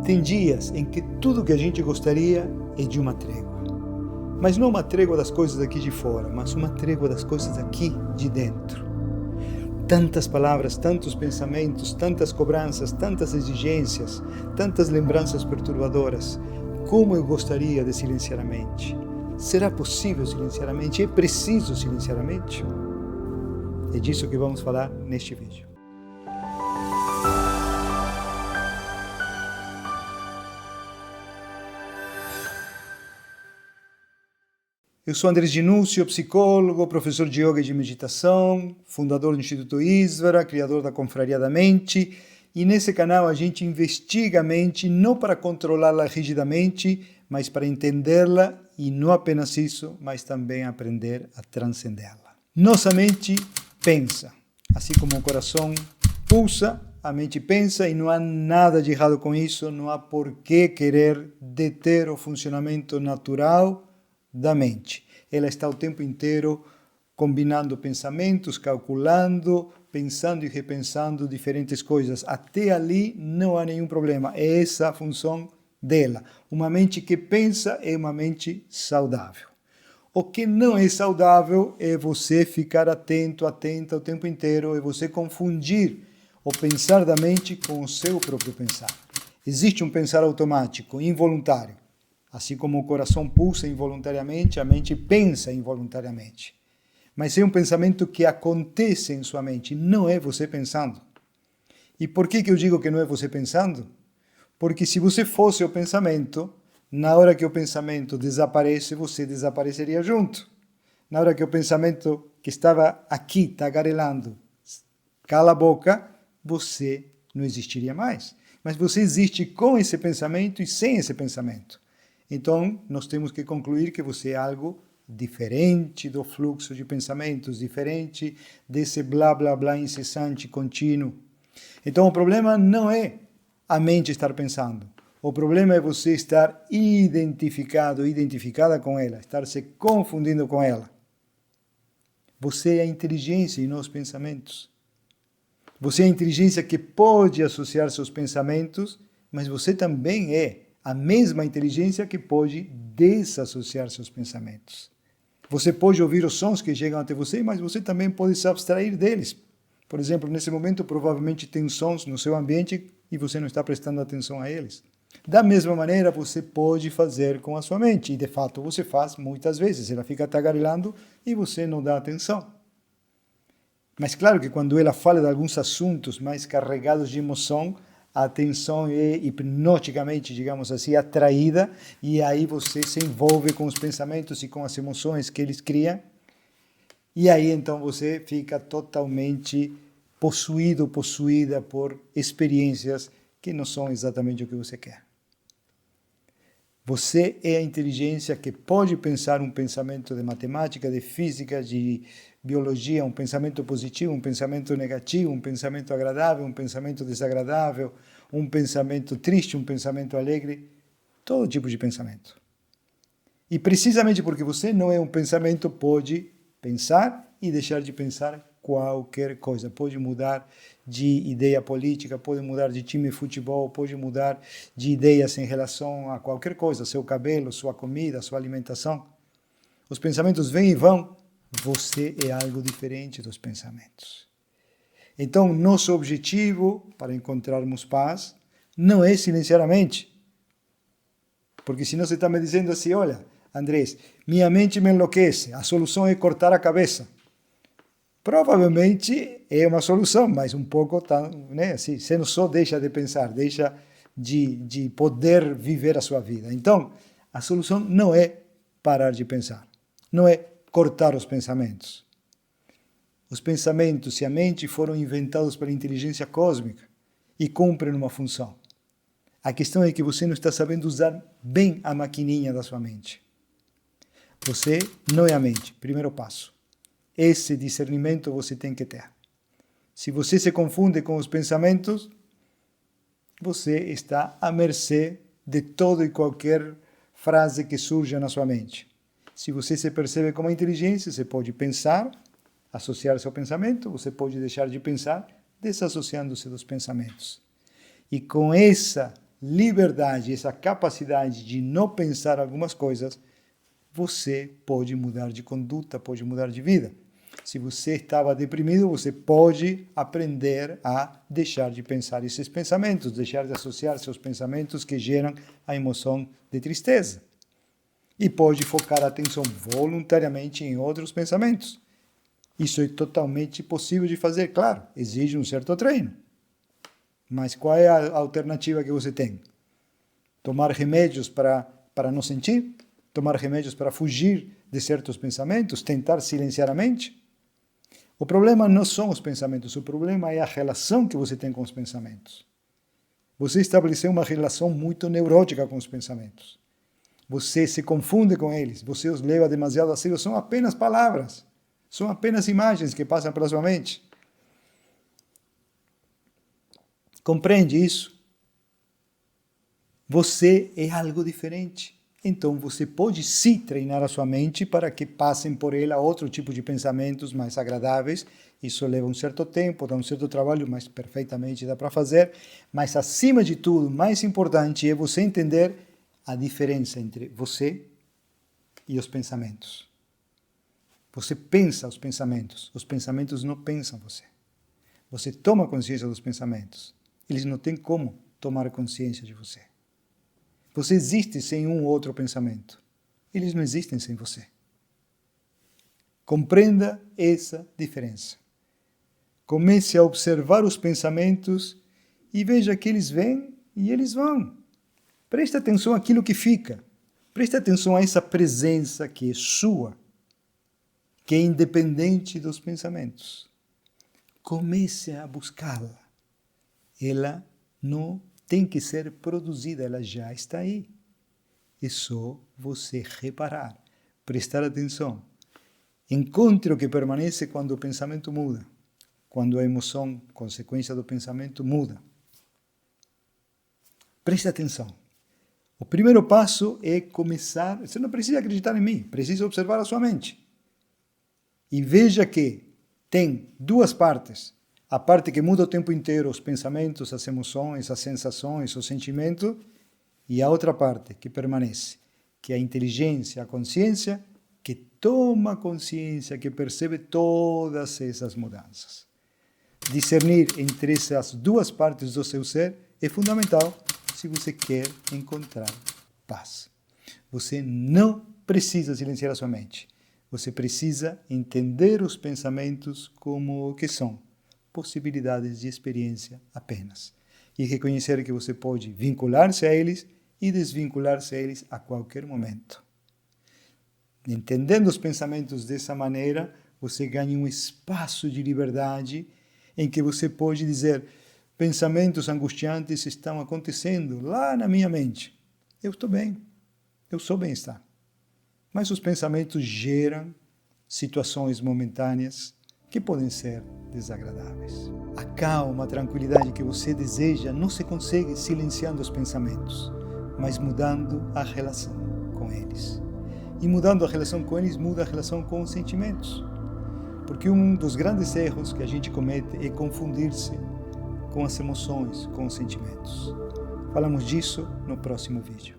Tem dias em que tudo que a gente gostaria é de uma trégua. Mas não uma trégua das coisas aqui de fora, mas uma trégua das coisas aqui de dentro. Tantas palavras, tantos pensamentos, tantas cobranças, tantas exigências, tantas lembranças perturbadoras. Como eu gostaria de silenciar a mente? Será possível silenciar a mente? É preciso silenciar a mente? É disso que vamos falar neste vídeo. Eu sou Andrés Ginúcio, psicólogo, professor de yoga e de meditação, fundador do Instituto Isvara, criador da Confraria da Mente, e nesse canal a gente investiga a mente não para controlá-la rigidamente, mas para entendê-la e não apenas isso, mas também aprender a transcendê-la. Nossa mente pensa, assim como o coração pulsa, a mente pensa e não há nada de errado com isso, não há por que querer deter o funcionamento natural da mente. Ela está o tempo inteiro combinando pensamentos, calculando, pensando e repensando diferentes coisas. Até ali não há nenhum problema. É essa a função dela. Uma mente que pensa é uma mente saudável. O que não é saudável é você ficar atenta o tempo inteiro, é você confundir o pensar da mente com o seu próprio pensar. Existe um pensar automático, involuntário. Assim como o coração pulsa involuntariamente, a mente pensa involuntariamente. Mas é um pensamento que acontece em sua mente, não é você pensando. E por que eu digo que não é você pensando? Porque se você fosse o pensamento, na hora que o pensamento desaparece, você desapareceria junto. Na hora que o pensamento que estava aqui, tagarelando, cala a boca, você não existiria mais. Mas você existe com esse pensamento e sem esse pensamento. Então, nós temos que concluir que você é algo diferente do fluxo de pensamentos, diferente desse blá, blá, blá incessante, contínuo. Então, o problema não é a mente estar pensando. O problema é você estar identificada com ela, estar se confundindo com ela. Você é a inteligência e não os pensamentos. Você é a inteligência que pode associar seus pensamentos, mas você também é a mesma inteligência que pode desassociar seus pensamentos. Você pode ouvir os sons que chegam até você, mas você também pode se abstrair deles. Por exemplo, nesse momento, provavelmente tem sons no seu ambiente e você não está prestando atenção a eles. Da mesma maneira, você pode fazer com a sua mente, e de fato você faz muitas vezes. Ela fica tagarelando e você não dá atenção. Mas claro que quando ela fala de alguns assuntos mais carregados de emoção, a atenção é hipnoticamente, digamos assim, atraída, e aí você se envolve com os pensamentos e com as emoções que eles criam, e aí então você fica totalmente possuída por experiências que não são exatamente o que você quer. Você é a inteligência que pode pensar um pensamento de matemática, de física, de biologia, um pensamento positivo, um pensamento negativo, um pensamento agradável, um pensamento desagradável, um pensamento triste, um pensamento alegre, todo tipo de pensamento. E precisamente porque você não é um pensamento, pode pensar e deixar de pensar qualquer coisa. Pode mudar de ideia política, pode mudar de time de futebol, pode mudar de ideias em relação a qualquer coisa, seu cabelo, sua comida, sua alimentação. Os pensamentos vêm e vão. Você é algo diferente dos pensamentos. Então, nosso objetivo para encontrarmos paz não é silenciar a mente. Porque senão você está me dizendo assim, olha, Andrés, minha mente me enlouquece, a solução é cortar a cabeça. Provavelmente é uma solução, mas um pouco, né, assim, você não só deixa de pensar, deixa de poder viver a sua vida. Então, a solução não é parar de pensar, não é cortar os pensamentos. Os pensamentos e a mente foram inventados pela inteligência cósmica e cumprem uma função. A questão é que você não está sabendo usar bem a maquininha da sua mente. Você não é a mente, primeiro passo. Esse discernimento você tem que ter. Se você se confunde com os pensamentos, você está à mercê de toda e qualquer frase que surja na sua mente. Se você se percebe como inteligência, você pode pensar, associar-se ao pensamento, você pode deixar de pensar, desassociando-se dos pensamentos. E com essa liberdade, essa capacidade de não pensar algumas coisas, você pode mudar de conduta, pode mudar de vida. Se você estava deprimido, você pode aprender a deixar de pensar esses pensamentos, deixar de associar seus pensamentos que geram a emoção de tristeza. E pode focar a atenção voluntariamente em outros pensamentos. Isso é totalmente possível de fazer, claro, exige um certo treino. Mas qual é a alternativa que você tem? Tomar remédios para não sentir? Tomar remédios para fugir de certos pensamentos? Tentar silenciar a mente? O problema não são os pensamentos, o problema é a relação que você tem com os pensamentos. Você estabeleceu uma relação muito neurótica com os pensamentos. Você se confunde com eles, você os leva demasiado a sério, são apenas palavras, são apenas imagens que passam pela sua mente. Compreende isso? Você é algo diferente. Então você pode sim treinar a sua mente para que passem por ela outro tipo de pensamentos mais agradáveis. Isso leva um certo tempo, dá um certo trabalho, mas perfeitamente dá para fazer. Mas acima de tudo, mais importante é você entender a diferença entre você e os pensamentos. Você pensa os pensamentos não pensam você. Você toma consciência dos pensamentos, eles não têm como tomar consciência de você. Você existe sem um ou outro pensamento. Eles não existem sem você. Compreenda essa diferença. Comece a observar os pensamentos e veja que eles vêm e eles vão. Preste atenção àquilo que fica. Preste atenção a essa presença que é sua, que é independente dos pensamentos. Comece a buscá-la. Ela não tem que ser produzida, ela já está aí. É só você reparar, prestar atenção. Encontre o que permanece quando o pensamento muda, quando a emoção, consequência do pensamento, muda. Preste atenção. O primeiro passo é começar, você não precisa acreditar em mim, precisa observar a sua mente. E veja que tem duas partes. A parte que muda o tempo inteiro, os pensamentos, as emoções, as sensações, os sentimentos, e a outra parte que permanece, que é a inteligência, a consciência, que toma consciência, que percebe todas essas mudanças. Discernir entre essas duas partes do seu ser é fundamental se você quer encontrar paz. Você não precisa silenciar a sua mente. Você precisa entender os pensamentos como o que são. Possibilidades de experiência apenas. E reconhecer que você pode vincular-se a eles e desvincular-se a eles a qualquer momento. Entendendo os pensamentos dessa maneira, você ganha um espaço de liberdade em que você pode dizer: pensamentos angustiantes estão acontecendo lá na minha mente. Eu estou bem, eu sou bem-estar. Mas os pensamentos geram situações momentâneas que podem ser desagradáveis. A calma, a tranquilidade que você deseja não se consegue silenciando os pensamentos, mas mudando a relação com eles. E mudando a relação com eles, muda a relação com os sentimentos. Porque um dos grandes erros que a gente comete é confundir-se com as emoções, com os sentimentos. Falamos disso no próximo vídeo.